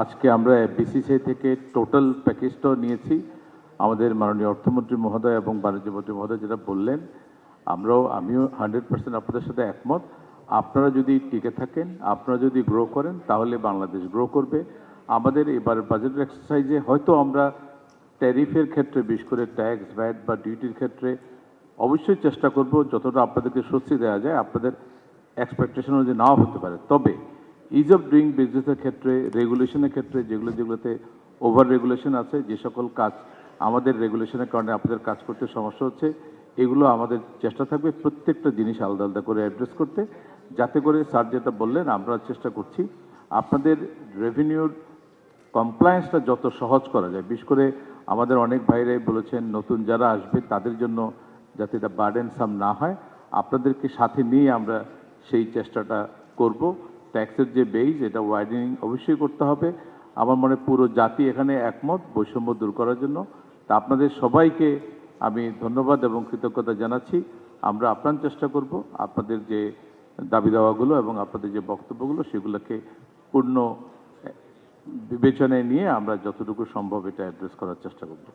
আজকে আমরা বিসিসিআই থেকে টোটাল প্যাকেজটাও নিয়েছি। আমাদের মাননীয় অর্থমন্ত্রী মহোদয় এবং বাণিজ্য মন্ত্রী মহোদয় যেটা বললেন, আমিও 100% আপনাদের সাথে একমত। আপনারা যদি টিকে থাকেন, আপনারা যদি গ্রো করেন, তাহলে বাংলাদেশ গ্রো করবে। আমাদের এবারের বাজেটের এক্সারসাইজে হয়তো আমরা ট্যারিফের ক্ষেত্রে, বিশেষ করে ট্যাক্স, ভ্যাট বা ডিউটির ক্ষেত্রে অবশ্যই চেষ্টা করব যতটা আপনাদেরকে স্বস্তি দেওয়া যায়। আপনাদের এক্সপেকটেশন অনুযায়ী নাও হতে পারে, তবে ইজ অফ ডুইং বিজনেসের ক্ষেত্রে, রেগুলেশনের ক্ষেত্রে যেগুলোতে ওভার রেগুলেশন আছে, যে সকল কাজ আমাদের রেগুলেশনের কারণে আপনাদের কাজ করতে সমস্যা হচ্ছে, এগুলো আমাদের চেষ্টা থাকবে প্রত্যেকটা জিনিস আলাদা আলাদা করে অ্যাড্রেস করতে, যাতে করে স্যার যেটা বললেন আমরা চেষ্টা করছি আপনাদের রেভিনিউর কমপ্লায়েন্সটা যত সহজ করা যায়। বিশেষ করে আমাদের অনেক ভাইরাই বলেছেন নতুন যারা আসবে তাদের জন্য যাতে এটা বার্ডেনসাম না হয়, আপনাদেরকে সাথে নিয়ে আমরা সেই চেষ্টাটা করব। ট্যাক্সের যে বেইজ, এটা ওয়াইডেনিং অবশ্যই করতে হবে। আমার মনে পুরো জাতি এখানে একমত বৈষম্য দূর করার জন্য। তা আপনাদের সবাইকে আমি ধন্যবাদ এবং কৃতজ্ঞতা জানাচ্ছি। আমরা আপ্রাণ চেষ্টা করব আপনাদের যে দাবি দাওয়াগুলো এবং আপনাদের যে বক্তব্যগুলো সেগুলোকে পূর্ণ বিবেচনায় নিয়ে আমরা যতটুকু সম্ভব এটা অ্যাড্রেস করার চেষ্টা করব।